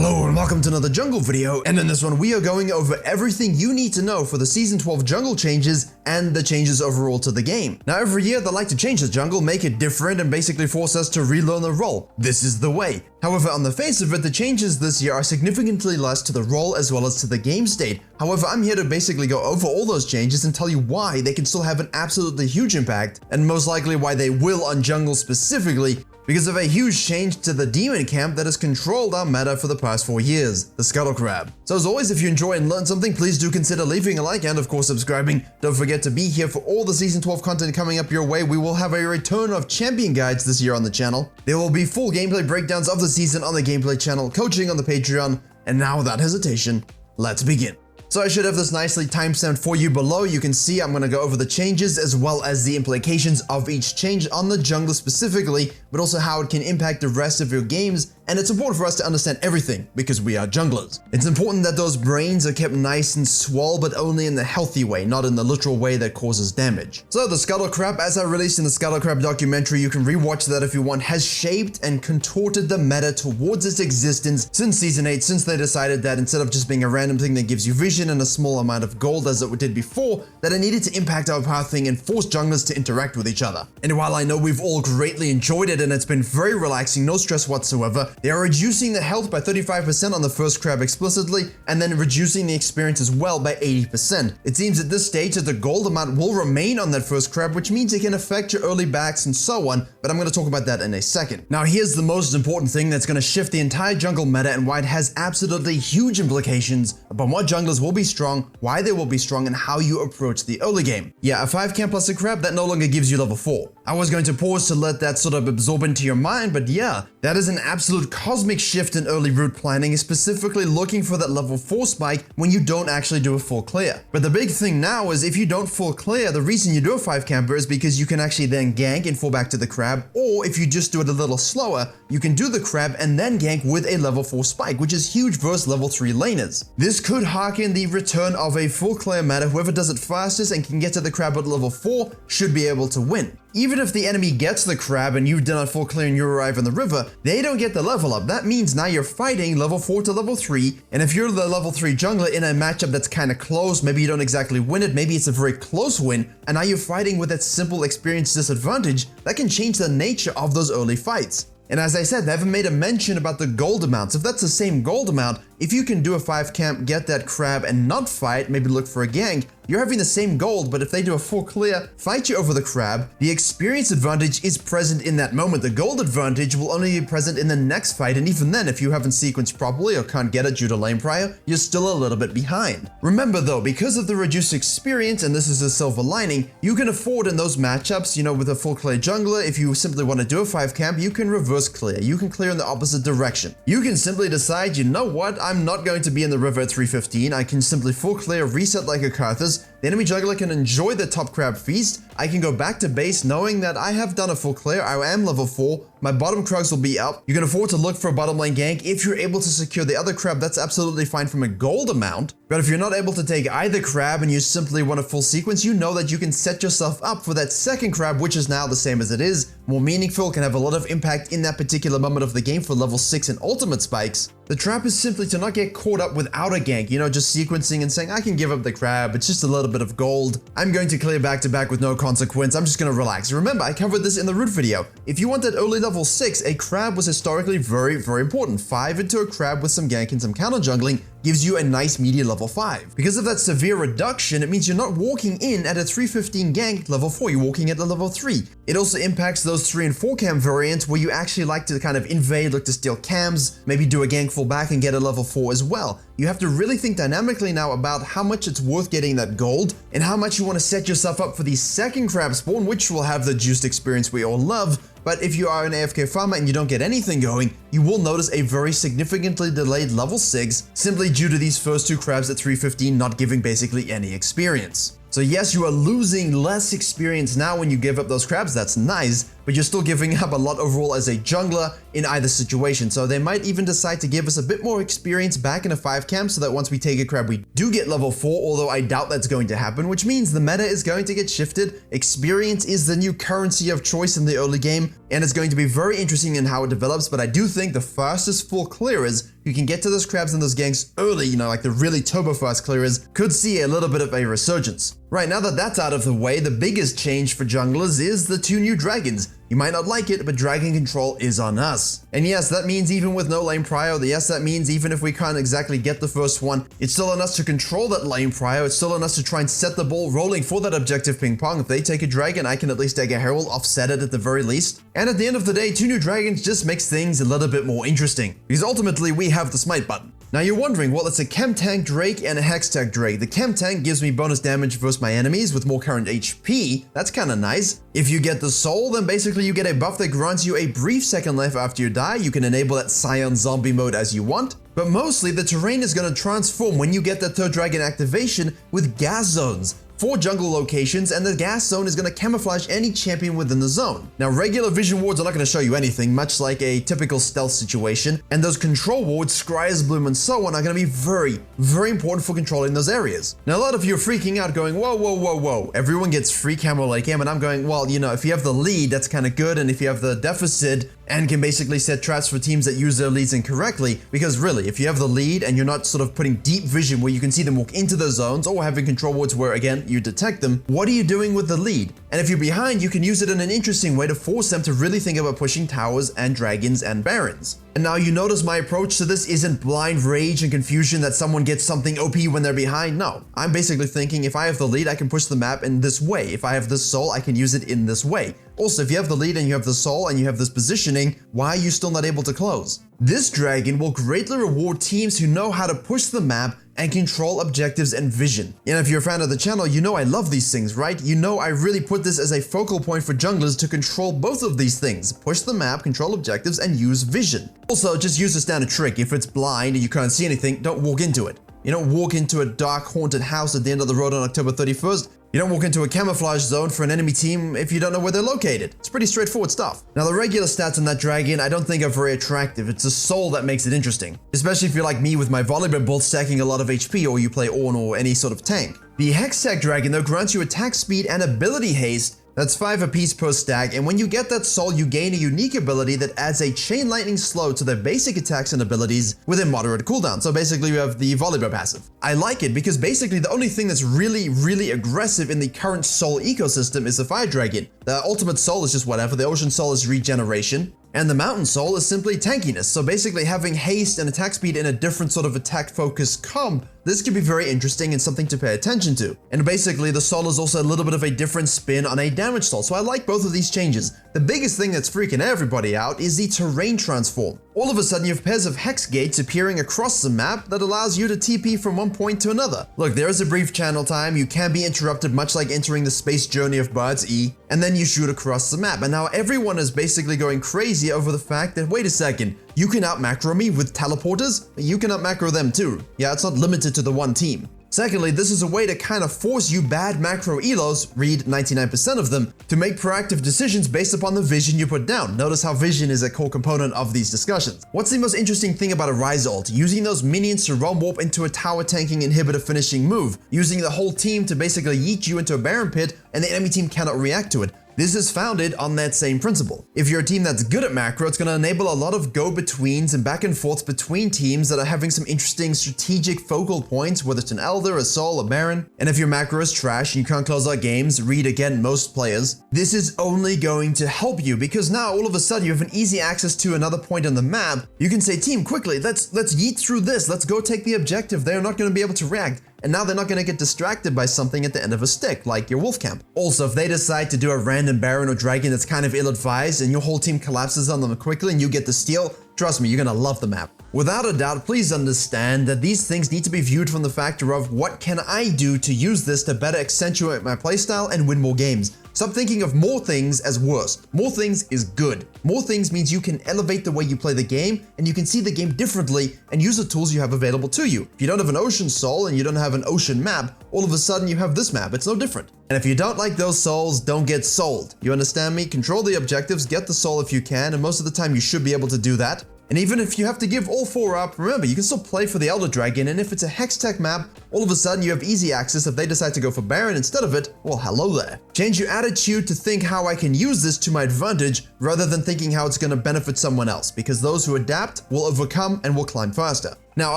Hello and welcome to another jungle video, and in this one we are going over everything you need to know for the Season 12 jungle changes and the changes overall to the game. Now every year they like to change the jungle, make it different, and basically force us to relearn the role. This is the way. However, on the face of it, the changes this year are significantly less to the role as well as to the game state. However, I'm here to basically go over all those changes and tell you why they can still have an absolutely huge impact, and most likely why they will on jungle specifically, because of a huge change to the demon camp that has controlled our meta for the past 4 years, the Scuttle crab. So as always, if you enjoy and learn something, please do consider leaving a like and of course subscribing. Don't forget to be here for all the Season 12 content coming up your way. We will have a return of champion guides this year on the channel. There will be full gameplay breakdowns of the season on the gameplay channel, coaching on the Patreon, and now without hesitation, let's begin. So I should have this nicely timestamped for you below. You can see I'm going to go over the changes as well as the implications of each change on the jungle specifically, but also how it can impact the rest of your games. And it's important for us to understand everything because we are junglers. It's important that those brains are kept nice and swole, but only in the healthy way, not in the literal way that causes damage. So the Scuttle crab, as I released in the Scuttle crab documentary, you can rewatch that if you want, has shaped and contorted the meta towards its existence since Season 8, since they decided that instead of just being a random thing that gives you vision and a small amount of gold as it did before, that it needed to impact our pathing and force junglers to interact with each other. And while I know we've all greatly enjoyed it and it's been very relaxing, no stress whatsoever, they are reducing the health by 35% on the first crab explicitly, and then reducing the experience as well by 80%. It seems at this stage that the gold amount will remain on that first crab, which means it can affect your early backs and so on, but I'm going to talk about that in a second. Now here's the most important thing that's going to shift the entire jungle meta and why it has absolutely huge implications upon what junglers will be strong, why they will be strong, and how you approach the early game. Yeah, a 5 camp plus a crab, that no longer gives you level 4. I was going to pause to let that sort of absorb into your mind, but yeah, that is an absolute cosmic shift in early route planning, is specifically looking for that level 4 spike when you don't actually do a full clear. But the big thing now is if you don't full clear, the reason you do a 5 camper is because you can actually then gank and fall back to the crab, or if you just do it a little slower, you can do the crab and then gank with a level 4 spike, which is huge versus level 3 laners. This could harken the return of a full clear meta. Whoever does it fastest and can get to the crab at level 4 should be able to win. Even if the enemy gets the crab and you've done a full clear and you arrive in the river, they don't get the level up. That means now you're fighting level 4 to level 3, and if you're the level 3 jungler in a matchup that's kind of close, maybe you don't exactly win it, maybe it's a very close win, and now you're fighting with that simple experience disadvantage, that can change the nature of those early fights. And as I said, they haven't made a mention about the gold amounts. If that's the same gold amount, if you can do a 5 camp, get that crab and not fight, maybe look for a gank, you're having the same gold, but if they do a full clear, fight you over the crab, the experience advantage is present in that moment. The gold advantage will only be present in the next fight, and even then, if you haven't sequenced properly or can't get it due to lane prior, you're still a little bit behind. Remember though, because of the reduced experience, and this is a silver lining, you can afford in those matchups, you know, with a full clear jungler, if you simply want to do a 5 camp, you can reverse clear. You can clear in the opposite direction. You can simply decide, you know what, I'm not going to be in the river at 315. I can simply full clear, reset like a Karthus. The enemy juggler can enjoy the top crab feast. I can go back to base knowing that I have done a full clear. I am level 4. My bottom krugs will be up. You can afford to look for a bottom lane gank. If you're able to secure the other crab, that's absolutely fine from a gold amount. But if you're not able to take either crab and you simply want a full sequence, you know that you can set yourself up for that second crab, which is now the same as it is, more meaningful, can have a lot of impact in that particular moment of the game for level 6 and ultimate spikes. The trap is simply to not get caught up without a gank, you know, just sequencing and saying, I can give up the crab, it's just a little bit of gold. I'm going to clear back to back with no consequence, I'm just going to relax. Remember, I covered this in the root video. If you want that early level 6, a crab was historically very, very important. 5 into a crab with some gank and some counter jungling gives you a nice media level 5. Because of that severe reduction, it means you're not walking in at a 315 gank level 4, you're walking at a level 3. It also impacts those 3 and 4 cam variants where you actually like to kind of invade, look to steal cams, maybe do a gank full back and get a level 4 as well. You have to really think dynamically now about how much it's worth getting that gold and how much you want to set yourself up for the second crab spawn, which will have the juiced experience we all love. But if you are an AFK farmer and you don't get anything going, you will notice a very significantly delayed level 6 simply due to these first 2 crabs at 315 not giving basically any experience. So yes, you are losing less experience now when you give up those crabs, that's nice, but you're still giving up a lot overall as a jungler in either situation. So they might even decide to give us a bit more experience back in a 5 camp so that once we take a crab, we do get level 4, although I doubt that's going to happen, which means the meta is going to get shifted. Experience is the new currency of choice in the early game, and it's going to be very interesting in how it develops, but I do think the fastest full clearers who can get to those crabs and those ganks early, you know, like the really turbo fast clearers, could see a little bit of a resurgence. Right, now that that's out of the way, the biggest change for junglers is the 2 new dragons. You might not like it, but dragon control is on us. And yes, that means even with no lane prio, yes, that means even if we can't exactly get the first one, it's still on us to control that lane prio, it's still on us to try and set the ball rolling for that objective ping pong. If they take a dragon, I can at least take a herald, offset it at the very least. And at the end of the day, 2 new dragons just makes things a little bit more interesting, because ultimately we have the smite button. Now you're wondering, well, it's a Chemtech Drake and a Hextech Drake. The Chemtech gives me bonus damage versus my enemies with more current HP. That's kind of nice. If you get the soul, then basically you get a buff that grants you a brief second life after you die. You can enable that Scion zombie mode as you want. But mostly the terrain is going to transform when you get that 3rd dragon activation with gas zones. 4 jungle locations, and the gas zone is going to camouflage any champion within the zone. Now, regular vision wards are not going to show you anything, much like a typical stealth situation, and those control wards, Scryer's Bloom and so on, are going to be very, very important for controlling those areas. Now, a lot of you are freaking out going, whoa, whoa, whoa, whoa, everyone gets free camo late game, and I'm going, well, you know, if you have the lead, that's kind of good, and if you have the deficit, and can basically set traps for teams that use their leads incorrectly, because really, if you have the lead and you're not sort of putting deep vision where you can see them walk into the zones, or having control wards where, again, you detect them, what are you doing with the lead? And if you're behind, you can use it in an interesting way to force them to really think about pushing towers and dragons and barons. And now you notice my approach to this isn't blind rage and confusion that someone gets something OP when they're behind. No, I'm basically thinking if I have the lead, I can push the map in this way. If I have this soul, I can use it in this way. Also, if you have the lead and you have the soul and you have this positioning, why are you still not able to close? This dragon will greatly reward teams who know how to push the map and control objectives and vision. And if you're a fan of the channel, you know I love these things, right? You know I really put this as a focal point for junglers to control both of these things. Push the map, control objectives, and use vision. Also, just use a standard trick. If it's blind and you can't see anything, don't walk into it. You don't walk into a dark haunted house at the end of the road on October 31st. You don't walk into a camouflage zone for an enemy team if you don't know where they're located. It's pretty straightforward stuff. Now, the regular stats on that dragon I don't think are very attractive. It's the soul that makes it interesting. Especially if you're like me with my Volleyball build stacking a lot of HP, or you play Ornn or any sort of tank. The Hextech Dragon though grants you attack speed and ability haste. That's 5 apiece per stack, and when you get that soul, you gain a unique ability that adds a chain lightning slow to their basic attacks and abilities with a moderate cooldown. So basically you have the Volleyball passive. I like it because basically the only thing that's really aggressive in the current soul ecosystem is the Fire Dragon. The ultimate soul is just whatever, the Ocean Soul is regeneration, and the Mountain Soul is simply tankiness. So basically having haste and attack speed in a different sort of attack focused comp, this could be very interesting and something to pay attention to. And basically the soul is also a little bit of a different spin on a damage soul, so I like both of these changes. The biggest thing that's freaking everybody out is the terrain transform. All of a sudden you have pairs of hex gates appearing across the map that allows you to TP from one point to another. Look, there is a brief channel time, you can be interrupted much like entering the space journey of Bird's E, and then you shoot across the map. And now everyone is basically going crazy over the fact that, wait a second, you can out macro me with teleporters? You can out macro them too. Yeah, it's not limited to the one team. Secondly, this is a way to kind of force you bad macro elos, read 99% of them, to make proactive decisions based upon the vision you put down. Notice how vision is a core component of these discussions. What's the most interesting thing about a Rise ult? Using those minions to realm warp into a tower tanking inhibitor finishing move, using the whole team to basically yeet you into a Baron pit and the enemy team cannot react to it. This is founded on that same principle. If you're a team that's good at macro, it's going to enable a lot of go-betweens and back and forths between teams that are having some interesting strategic focal points, whether it's an Elder, a Soul, a Baron. And if your macro is trash and you can't close out games, read again most players, this is only going to help you because now all of a sudden you have an easy access to another point on the map. You can say, team, quickly, let's yeet through this. Let's go take the objective. They're not going to be able to react. And now they're not going to get distracted by something at the end of a stick, like your wolf camp. Also, if they decide to do a random Baron or Dragon that's kind of ill-advised and your whole team collapses on them quickly and you get the steal, trust me, you're going to love the map. Without a doubt, please understand that these things need to be viewed from the factor of what can I do to use this to better accentuate my playstyle and win more games. Stop thinking of more things as worst. More things is good. More things means you can elevate the way you play the game, and you can see the game differently and use the tools you have available to you. If you don't have an ocean soul and you don't have an ocean map, all of a sudden you have this map. It's no different. And if you don't like those souls, don't get sold. You understand me? Control the objectives, get the soul if you can, and most of the time you should be able to do that. And even if you have to give all 4 up, remember, you can still play for the Elder Dragon, and if it's a Hextech map, all of a sudden you have easy access. If they decide to go for Baron instead of it, well, hello there. Change your attitude to think how I can use this to my advantage, rather than thinking how it's going to benefit someone else, because those who adapt will overcome and will climb faster. Now,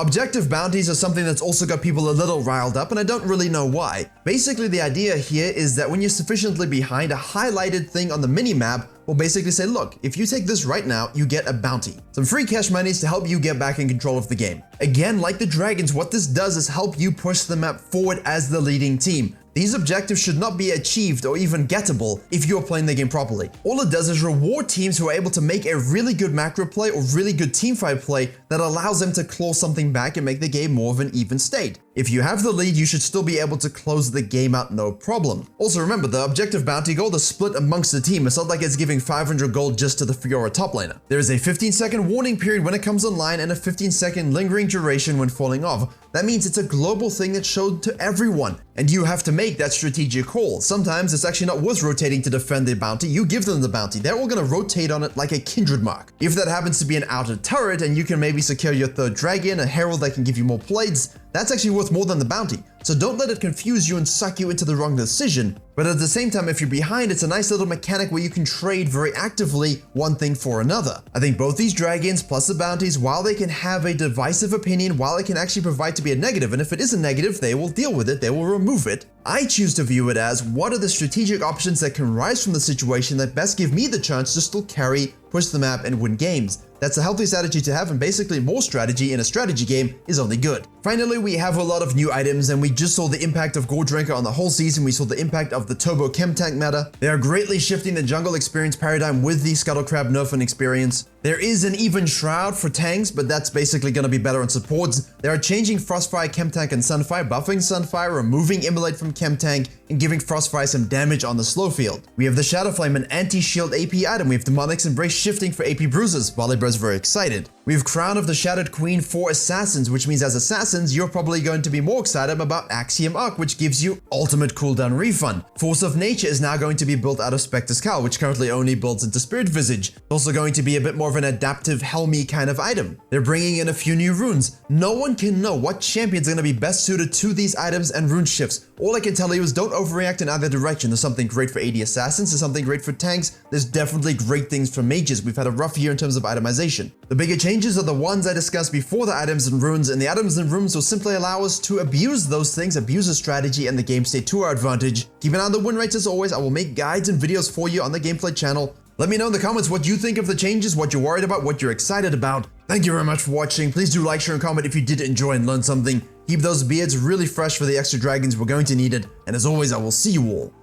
objective bounties are something that's also got people a little riled up, and I don't really know why. Basically, the idea here is that when you're sufficiently behind, a highlighted thing on the mini-map will basically say, look, if you take this right now, you get a bounty. Some free cash monies to help you get back in control of the game. Again, like the dragons, what this does is help you push the map forward as the leading team. These objectives should not be achieved or even gettable if you are playing the game properly. All it does is reward teams who are able to make a really good macro play or really good teamfight play that allows them to claw something back and make the game more of an even state. If you have the lead, you should still be able to close the game out no problem. Also remember, the objective bounty gold is split amongst the team. It's not like it's giving 500 gold just to the Fiora top laner. There is a 15-second warning period when it comes online and a 15-second lingering duration when falling off. That means it's a global thing that's showed to everyone, and you have to make that strategic call. Sometimes it's actually not worth rotating to defend the bounty. You give them the bounty. They're all going to rotate on it like a kindred mark. If that happens to be an outer turret and you can maybe secure your 3rd dragon, a herald that can give you more plates, that's actually worth more than the bounty. So don't let it confuse you and suck you into the wrong decision. But at the same time, if you're behind, it's a nice little mechanic where you can trade very actively one thing for another. I think both these dragons plus the bounties, while they can have a divisive opinion, while it can actually provide to be a negative, and if it is a negative, they will deal with it, they will remove it. I choose to view it as, what are the strategic options that can rise from the situation that best give me the chance to still carry, push the map, and win games? That's the healthiest attitude to have, and basically more strategy in a strategy game is only good. Finally, we have a lot of new items, and we just saw the impact of Gore Drinker on the whole season. We saw the impact of the Turbo Chemtech meta. They are greatly shifting the jungle experience paradigm with the Scuttle Crab nerf and experience. There is an even Shroud for tanks, but that's basically going to be better on supports. They are changing Frostfire, Chemtank, and Sunfire, buffing Sunfire, removing Immolate from Chemtank, and giving Frostfire some damage on the slow field. We have the Shadow Flame, an anti-shield AP item. We have Demonic's Embrace shifting for AP bruises. Volleybir's very excited. We have Crown of the Shattered Queen for Assassins, which means as Assassins, you're probably going to be more excited about Axiom Arc, which gives you ultimate cooldown refund. Force of Nature is now going to be built out of Spectre's Cowl, which currently only builds into Spirit Visage. It's also going to be a bit more of an adaptive Helmy kind of item. They're bringing in a few new runes. No one can know what champion's going to be best suited to these items and rune shifts. All I can tell you is don't overreact in either direction. There's something great for AD Assassins, there's something great for tanks, there's definitely great things for mages. We've had a rough year in terms of itemization. The bigger changes are the ones I discussed before the items and runes, and the items and runes will simply allow us to abuse those things, abuse the strategy and the game state to our advantage. Keep an eye on the win rates as always. I will make guides and videos for you on the gameplay channel. Let me know in the comments what you think of the changes, what you're worried about, what you're excited about. Thank you very much for watching. Please do like, share, and comment if you did enjoy and learn something. Keep those beards really fresh for the extra dragons. We're going to need it. And as always, I will see you all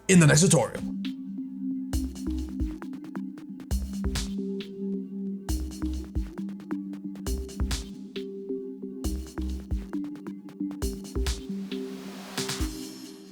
in the next tutorial.